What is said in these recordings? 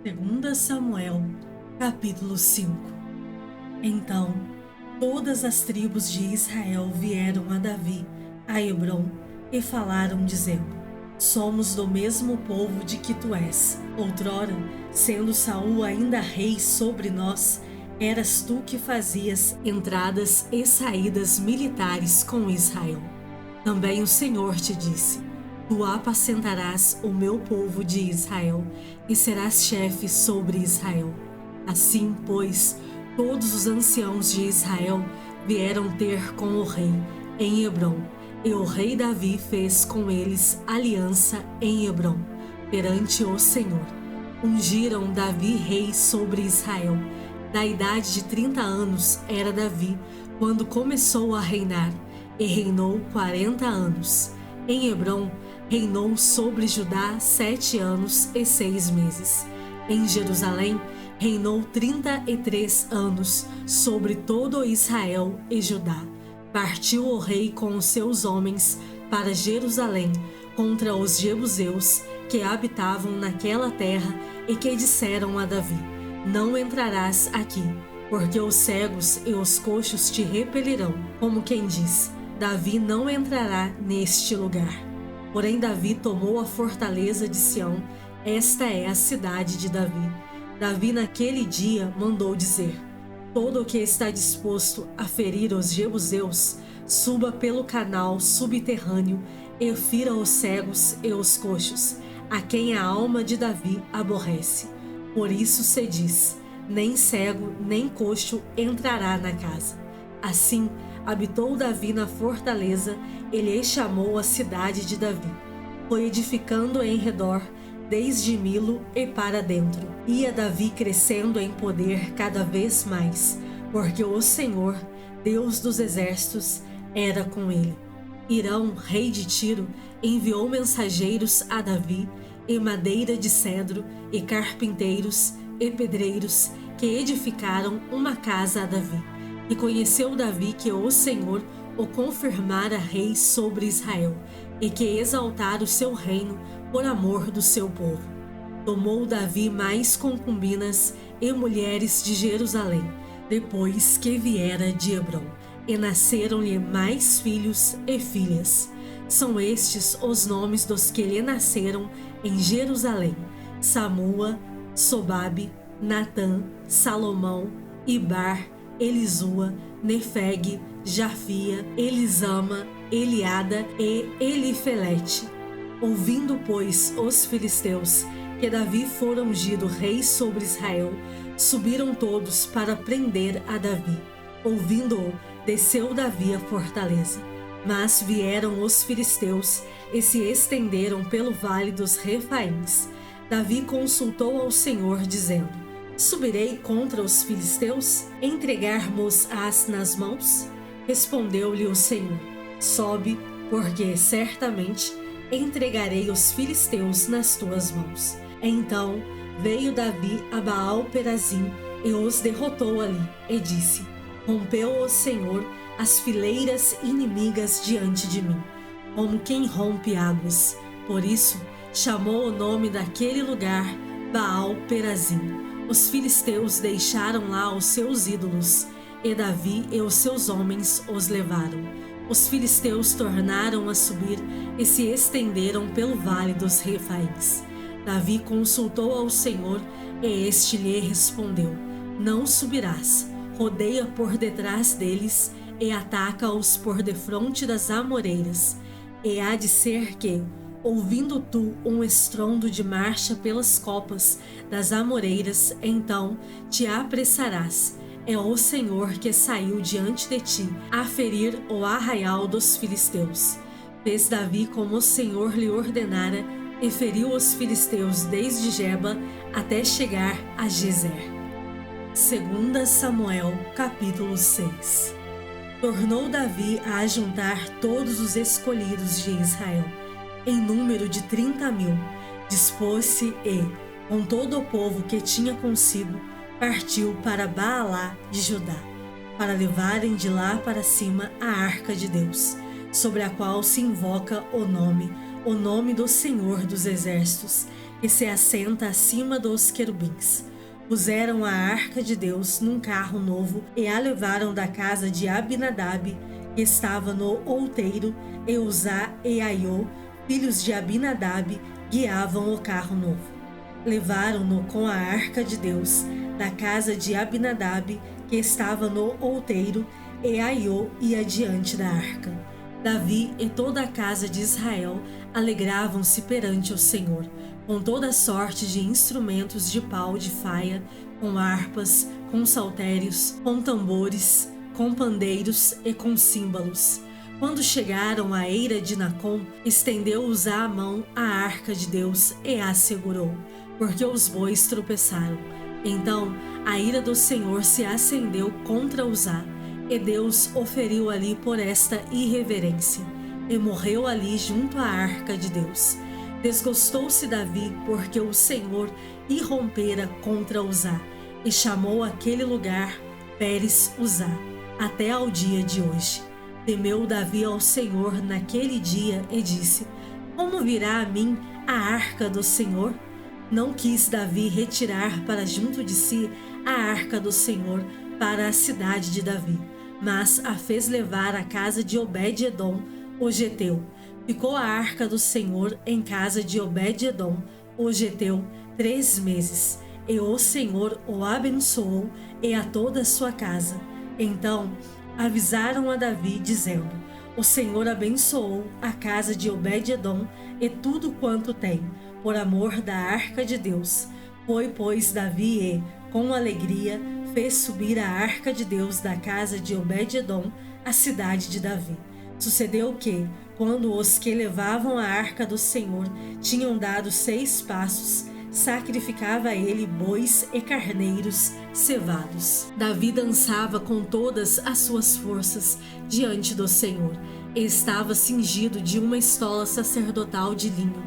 Segunda Samuel, capítulo 5. Então, todas as tribos de Israel vieram a Davi, a Hebrom, e falaram, dizendo: Somos do mesmo povo de que tu és. Outrora, sendo Saul ainda rei sobre nós, eras tu que fazias entradas e saídas militares com Israel. Também o Senhor te disse: Tu apacentarás o meu povo de Israel e serás chefe sobre Israel. Assim, pois, todos os anciãos de Israel vieram ter com o rei em Hebrom, e o rei Davi fez com eles aliança em Hebrom, perante o Senhor. Ungiram Davi rei sobre Israel. Da idade de 30 anos era Davi quando começou a reinar, e reinou 40 anos. Em Hebrom, reinou sobre Judá 7 anos e 6 meses. Em Jerusalém, reinou 33 anos sobre todo Israel e Judá. Partiu o rei com os seus homens para Jerusalém contra os jebuseus que habitavam naquela terra e que disseram a Davi: Não entrarás aqui, porque os cegos e os coxos te repelirão. Como quem diz: Davi não entrará neste lugar. Porém Davi tomou a fortaleza de Sião. Esta é a cidade de Davi. Davi naquele dia mandou dizer: Todo o que está disposto a ferir os jebuseus, suba pelo canal subterrâneo e fira os cegos e os coxos, a quem a alma de Davi aborrece. Por isso se diz: nem cego nem coxo entrará na casa. Assim, habitou Davi na fortaleza, ele chamou a cidade de Davi. Foi edificando em redor, desde Milo e para dentro. Ia Davi crescendo em poder cada vez mais, porque o Senhor, Deus dos exércitos, era com ele. Hirão, rei de Tiro, enviou mensageiros a Davi, e madeira de cedro, e carpinteiros, e pedreiros, que edificaram uma casa a Davi. E conheceu Davi que o Senhor o confirmara rei sobre Israel, e que exaltara o seu reino por amor do seu povo. Tomou Davi mais concubinas e mulheres de Jerusalém, depois que viera de Hebrom, e nasceram-lhe mais filhos e filhas. São estes os nomes dos que lhe nasceram em Jerusalém: Samua, Sobabe, Natã, Salomão, Ibar, Elisua, Nefeg, Jafia, Elisama, Eliada e Elifelete. Ouvindo, pois, os filisteus que Davi fora ungido rei sobre Israel, subiram todos para prender a Davi. Ouvindo-o, desceu Davi à fortaleza. Mas vieram os filisteus e se estenderam pelo vale dos Refaíns. Davi consultou ao Senhor, dizendo: Subirei contra os filisteus? Entregar-mos-ás nas mãos? Respondeu-lhe o Senhor: Sobe, porque certamente entregarei os filisteus nas tuas mãos. Então veio Davi a Baal-Perazim e os derrotou ali, e disse: Rompeu o Senhor as fileiras inimigas diante de mim, como quem rompe águas. Por isso chamou o nome daquele lugar Baal-Perazim. Os filisteus deixaram lá os seus ídolos, e Davi e os seus homens os levaram. Os filisteus tornaram a subir e se estenderam pelo vale dos Refaíns. Davi consultou ao Senhor, e este lhe respondeu: Não subirás. Rodeia por detrás deles e ataca-os por defronte das amoreiras. E há de ser que, ouvindo tu um estrondo de marcha pelas copas das amoreiras, então te apressarás. É o Senhor que saiu diante de ti a ferir o arraial dos filisteus. Fez Davi como o Senhor lhe ordenara, e feriu os filisteus desde Geba até chegar a Gezer. Segunda Samuel, capítulo 6. Tornou Davi a ajuntar todos os escolhidos de Israel, em número de 30.000. Dispôs-se e, com todo o povo que tinha consigo, partiu para Baalá de Judá, para levarem de lá para cima a arca de Deus, sobre a qual se invoca o nome do Senhor dos Exércitos, que se assenta acima dos querubins. Puseram a arca de Deus num carro novo e a levaram da casa de Abinadab, que estava no outeiro, e Uzá e Aiô, filhos de Abinadab, guiavam o carro novo. Levaram-no com a arca de Deus da casa de Abinadab, que estava no outeiro, e Aiô ia diante da arca. Davi e toda a casa de Israel alegravam-se perante o Senhor, com toda sorte de instrumentos de pau de faia, com harpas, com saltérios, com tambores, com pandeiros e com símbolos. Quando chegaram à eira de Nacon, estendeu Uzá a mão à arca de Deus e a segurou, porque os bois tropeçaram. Então a ira do Senhor se acendeu contra Uzá, e Deus o feriu ali por esta irreverência, e morreu ali junto à arca de Deus. Desgostou-se Davi, porque o Senhor irrompera contra Uzá, e chamou aquele lugar Pérez Uzá, até ao dia de hoje. Temeu Davi ao Senhor naquele dia e disse: como virá a mim a arca do Senhor? Não quis Davi retirar para junto de si a arca do Senhor para a cidade de Davi, mas a fez levar à casa de Obed-edom, o geteu. Ficou a arca do Senhor em casa de Obed-edom, o geteu, 3 meses, e o Senhor o abençoou e a toda a sua casa. Então avisaram a Davi, dizendo: o Senhor abençoou a casa de Obed-edom e tudo quanto tem, por amor da arca de Deus. Foi, pois, Davi e, com alegria, fez subir a arca de Deus da casa de Obed-edom à cidade de Davi. Sucedeu que, quando os que levavam a arca do Senhor tinham dado 6 passos, sacrificava ele bois e carneiros cevados. Davi dançava com todas as suas forças diante do Senhor, e estava cingido de uma estola sacerdotal de linho.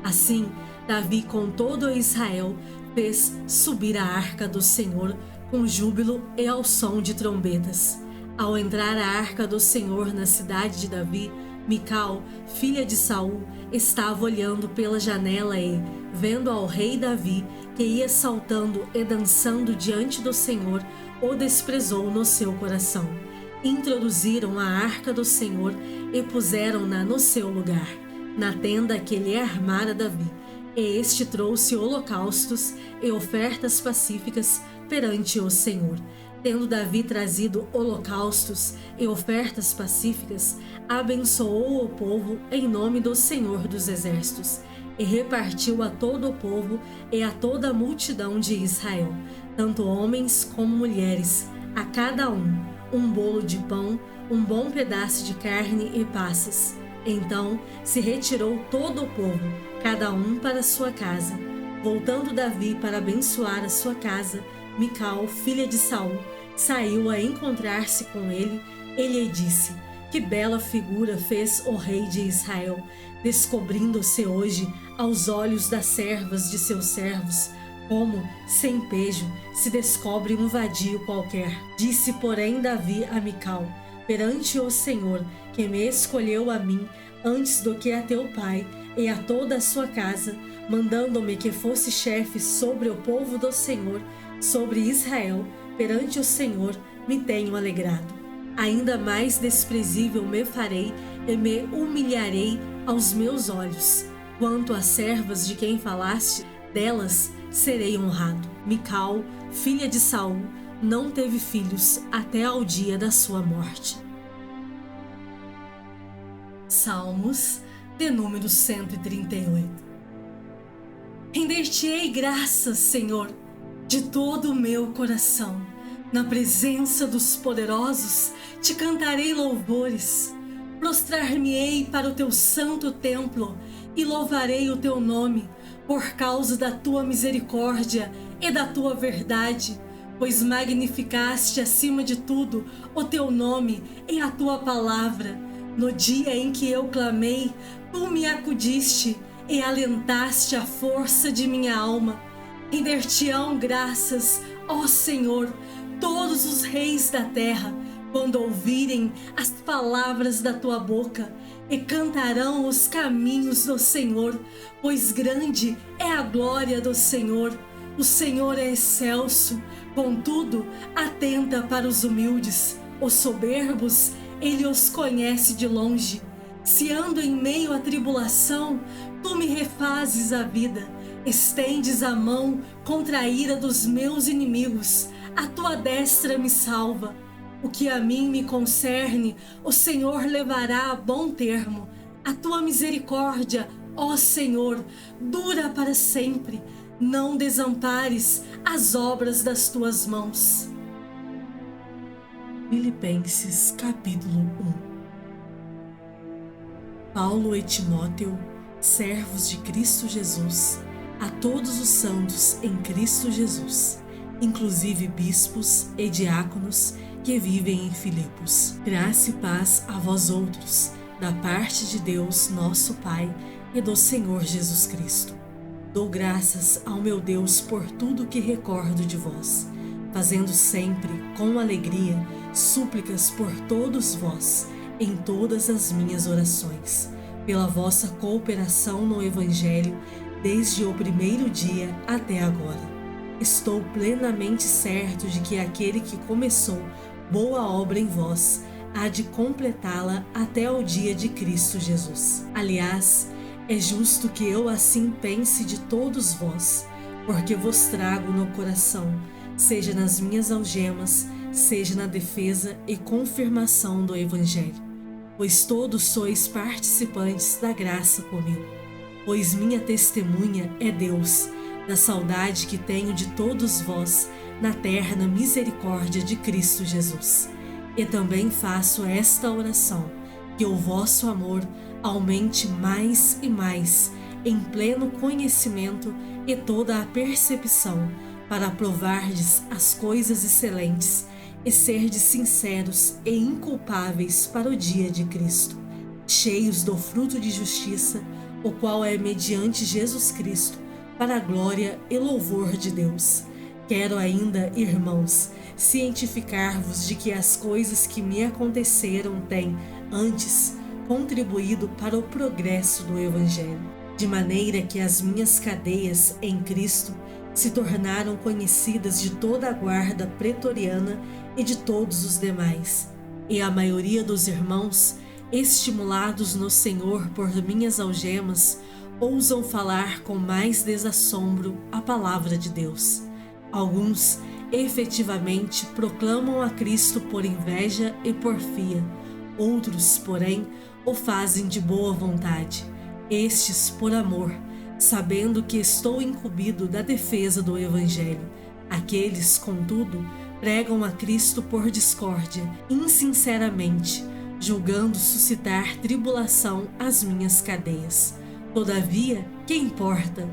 Assim, Davi com todo Israel fez subir a arca do Senhor com júbilo e ao som de trombetas. Ao entrar a arca do Senhor na cidade de Davi, Mical, filha de Saul, estava olhando pela janela e, vendo ao rei Davi, que ia saltando e dançando diante do Senhor, o desprezou no seu coração. Introduziram a arca do Senhor e puseram-na no seu lugar, na tenda que lhe armara Davi. E este trouxe holocaustos e ofertas pacíficas perante o Senhor. Tendo Davi trazido holocaustos e ofertas pacíficas, abençoou o povo em nome do Senhor dos Exércitos, e repartiu a todo o povo e a toda a multidão de Israel, tanto homens como mulheres, a cada um bolo de pão, um bom pedaço de carne e passas. Então se retirou todo o povo, cada um para sua casa. Voltando Davi para abençoar a sua casa, Mical, filha de Saul, saiu a encontrar-se com ele. Ele lhe disse: que bela figura fez o rei de Israel, descobrindo-se hoje aos olhos das servas de seus servos, como, sem pejo, se descobre um vadio qualquer. Disse, porém, Davi a Mical: perante o Senhor, que me escolheu a mim antes do que a teu pai e a toda a sua casa, mandando-me que fosse chefe sobre o povo do Senhor, sobre Israel, perante o Senhor me tenho alegrado. Ainda mais desprezível me farei e me humilharei aos meus olhos. Quanto às servas de quem falaste, delas serei honrado. Mical, filha de Saul, não teve filhos até ao dia da sua morte. Salmos de número 138. Render-te-ei graças, Senhor, de todo o meu coração. Na presença dos poderosos te cantarei louvores. Prostrar-me-ei para o teu santo templo e louvarei o teu nome, por causa da tua misericórdia e da tua verdade, pois magnificaste acima de tudo o teu nome e a tua palavra. No dia em que eu clamei, tu me acudiste e alentaste a força de minha alma. Render-te-ão graças, ó Senhor, todos os reis da terra, quando ouvirem as palavras da tua boca, e cantarão os caminhos do Senhor, pois grande é a glória do Senhor. O Senhor é excelso, contudo, atenta para os humildes. Os soberbos, ele os conhece de longe. Se ando em meio à tribulação, tu me refazes a vida. Estendes a mão contra a ira dos meus inimigos. A tua destra me salva. O que a mim me concerne, o Senhor levará a bom termo. A tua misericórdia, ó Senhor, dura para sempre. Não desampares as obras das tuas mãos. Filipenses capítulo 1. Paulo e Timóteo, servos de Cristo Jesus, a todos os santos em Cristo Jesus, inclusive bispos e diáconos que vivem em Filipos. Graça e paz a vós outros, da parte de Deus nosso Pai e do Senhor Jesus Cristo. Dou graças ao meu Deus por tudo que recordo de vós, fazendo sempre, com alegria, súplicas por todos vós, em todas as minhas orações, pela vossa cooperação no Evangelho, desde o primeiro dia até agora. Estou plenamente certo de que aquele que começou boa obra em vós há de completá-la até o dia de Cristo Jesus. Aliás, é justo que eu assim pense de todos vós, porque vos trago no coração, seja nas minhas algemas, seja na defesa e confirmação do Evangelho, pois todos sois participantes da graça comigo. Pois minha testemunha é Deus, da saudade que tenho de todos vós na terna misericórdia de Cristo Jesus. E também faço esta oração, que o vosso amor aumente mais e mais, em pleno conhecimento e toda a percepção, para provardes as coisas excelentes e serdes sinceros e inculpáveis para o dia de Cristo, cheios do fruto de justiça, o qual é mediante Jesus Cristo, para a glória e louvor de Deus. Quero ainda, irmãos, cientificar-vos de que as coisas que me aconteceram têm, antes, contribuído para o progresso do Evangelho, de maneira que as minhas cadeias em Cristo se tornaram conhecidas de toda a guarda pretoriana e de todos os demais, e a maioria dos irmãos, estimulados no Senhor por minhas algemas, ousam falar com mais desassombro a palavra de Deus. Alguns, efetivamente, proclamam a Cristo por inveja e porfia. Outros, porém, o fazem de boa vontade. Estes, por amor, sabendo que estou incumbido da defesa do Evangelho. Aqueles, contudo, pregam a Cristo por discórdia, insinceramente, julgando suscitar tribulação às minhas cadeias. Todavia, que importa?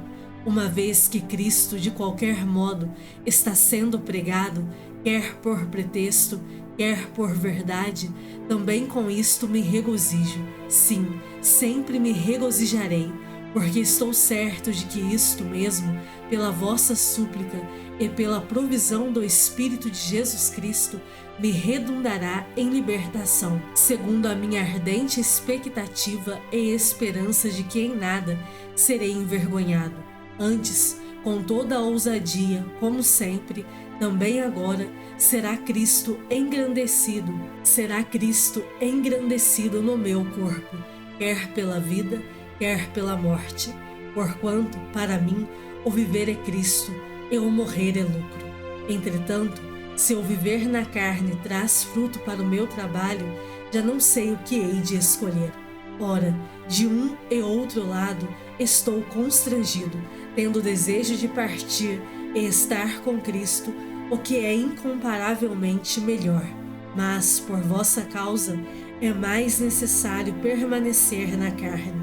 Uma vez que Cristo, de qualquer modo, está sendo pregado, quer por pretexto, quer por verdade, também com isto me regozijo. Sim, sempre me regozijarei, porque estou certo de que isto mesmo, pela vossa súplica e pela provisão do Espírito de Jesus Cristo, me redundará em libertação, segundo a minha ardente expectativa e esperança de que em nada serei envergonhado. Antes, com toda a ousadia, como sempre, também agora, será Cristo engrandecido no meu corpo, quer pela vida, quer pela morte. Porquanto, para mim, o viver é Cristo, e o morrer é lucro. Entretanto, se o viver na carne traz fruto para o meu trabalho, já não sei o que hei de escolher. Ora, de um e outro lado, estou constrangido, tendo desejo de partir e estar com Cristo, o que é incomparavelmente melhor. Mas, por vossa causa, é mais necessário permanecer na carne.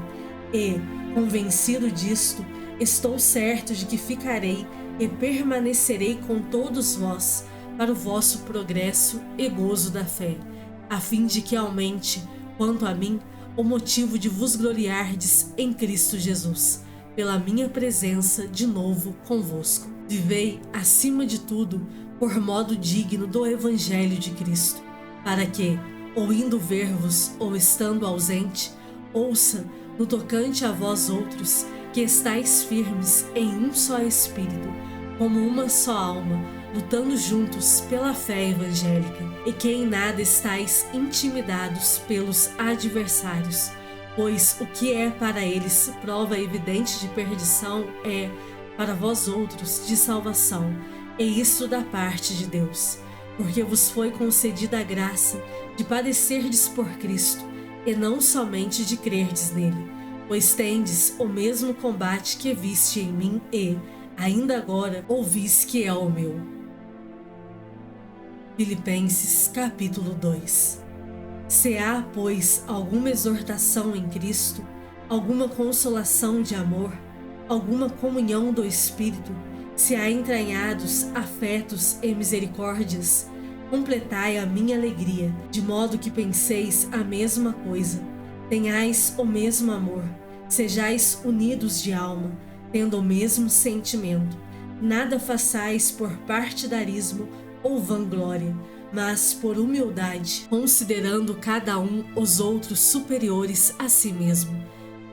E, convencido disto, estou certo de que ficarei e permanecerei com todos vós, para o vosso progresso e gozo da fé, a fim de que aumente, quanto a mim, o motivo de vos gloriardes em Cristo Jesus, pela minha presença de novo convosco. Vivei, acima de tudo, por modo digno do Evangelho de Cristo, para que, ou indo ver-vos, ou estando ausente, Ouça, no tocante a vós outros, que estáis firmes em um só espírito, como uma só alma, lutando juntos pela fé evangélica, e que em nada estáis intimidados pelos adversários, pois o que é para eles prova evidente de perdição é, para vós outros, de salvação, e isso da parte de Deus, porque vos foi concedida a graça de padecerdes por Cristo, e não somente de crerdes nele, pois tendes o mesmo combate que viste em mim e, ainda agora, ouvis que é o meu. Filipenses capítulo 2. Se há, pois, alguma exortação em Cristo, alguma consolação de amor, alguma comunhão do Espírito, se há entranhados afetos e misericórdias, completai a minha alegria, de modo que penseis a mesma coisa, tenhais o mesmo amor, sejais unidos de alma, tendo o mesmo sentimento. Nada façais por partidarismo ou vanglória, mas por humildade, considerando cada um os outros superiores a si mesmo.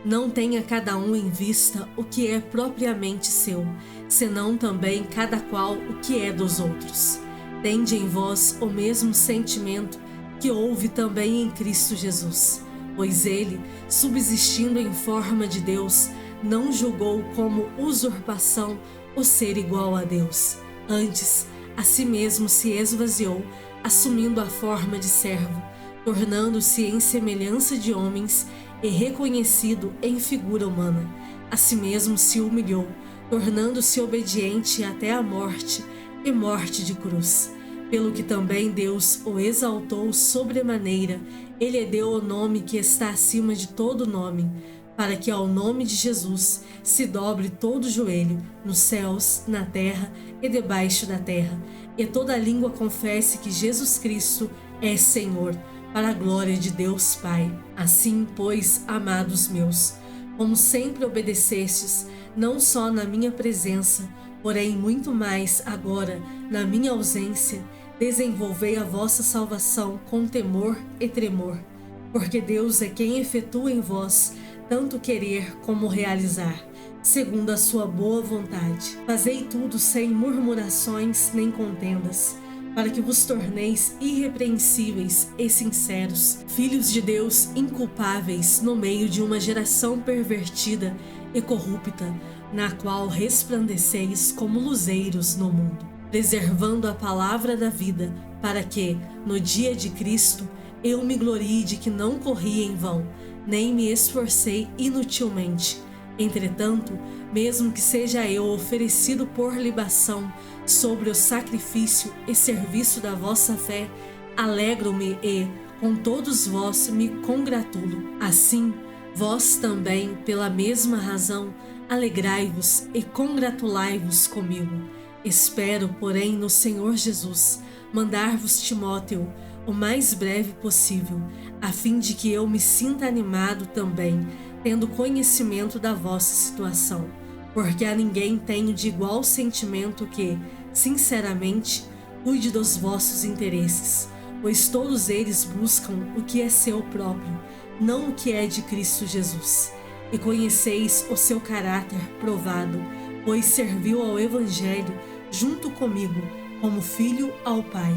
Não tenha cada um em vista o que é propriamente seu, senão também cada qual o que é dos outros. Tende em vós o mesmo sentimento que houve também em Cristo Jesus, pois ele, subsistindo em forma de Deus, não julgou como usurpação o ser igual a Deus. Antes, a si mesmo se esvaziou, assumindo a forma de servo, tornando-se em semelhança de homens e reconhecido em figura humana. A si mesmo se humilhou, tornando-se obediente até a morte e morte de cruz. Pelo que também Deus o exaltou sobremaneira, ele lhe deu o nome que está acima de todo nome, para que ao nome de Jesus se dobre todo o joelho, nos céus, na terra e debaixo da terra, e toda língua confesse que Jesus Cristo é Senhor, para a glória de Deus Pai. Assim, pois, amados meus, como sempre obedecestes, não só na minha presença, porém muito mais agora na minha ausência, desenvolvei a vossa salvação com temor e tremor, porque Deus é quem efetua em vós tanto querer como realizar, segundo a sua boa vontade. Fazei tudo sem murmurações nem contendas, para que vos torneis irrepreensíveis e sinceros, filhos de Deus inculpáveis no meio de uma geração pervertida e corrupta, na qual resplandeceis como luzeiros no mundo, preservando a palavra da vida, para que, no dia de Cristo, eu me glorie de que não corri em vão, nem me esforcei inutilmente. Entretanto, mesmo que seja eu oferecido por libação sobre o sacrifício e serviço da vossa fé, alegro-me e, com todos vós, me congratulo. Assim, vós também, pela mesma razão, alegrai-vos e congratulai-vos comigo. Espero, porém, no Senhor Jesus, mandar-vos Timóteo o mais breve possível, a fim de que eu me sinta animado também, tendo conhecimento da vossa situação, porque a ninguém tenho de igual sentimento que, sinceramente, cuide dos vossos interesses, pois todos eles buscam o que é seu próprio, não o que é de Cristo Jesus. E conheceis o seu caráter provado, pois serviu ao Evangelho junto comigo, como filho ao Pai.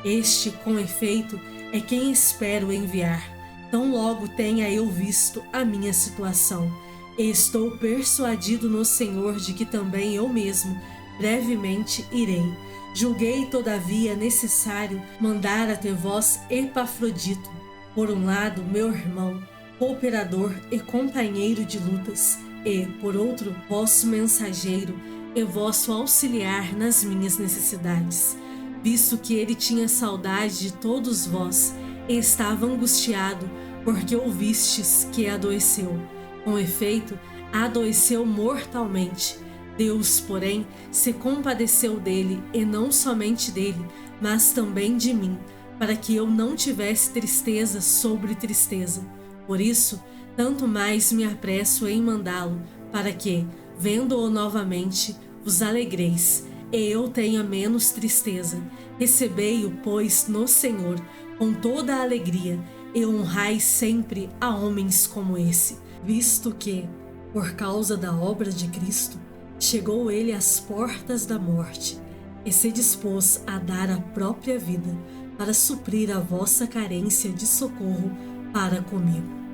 Este, com efeito, é quem espero enviar, tão logo tenha eu visto a minha situação, e estou persuadido no Senhor de que também eu mesmo brevemente irei. Julguei, todavia, necessário mandar até vós Epafrodito, por um lado, meu irmão, cooperador e companheiro de lutas, e, por outro, vosso mensageiro e vosso auxiliar nas minhas necessidades, visto que ele tinha saudade de todos vós e estava angustiado, porque ouvistes que adoeceu. Com efeito, adoeceu mortalmente. Deus, porém, se compadeceu dele, e não somente dele, mas também de mim, para que eu não tivesse tristeza sobre tristeza. Por isso, tanto mais me apresso em mandá-lo, para que, vendo-o novamente, vos alegreis, e eu tenha menos tristeza. Recebei-o, pois, no Senhor, com toda a alegria, e honrai sempre a homens como esse, visto que, por causa da obra de Cristo, chegou ele às portas da morte e se dispôs a dar a própria vida para suprir a vossa carência de socorro para comigo.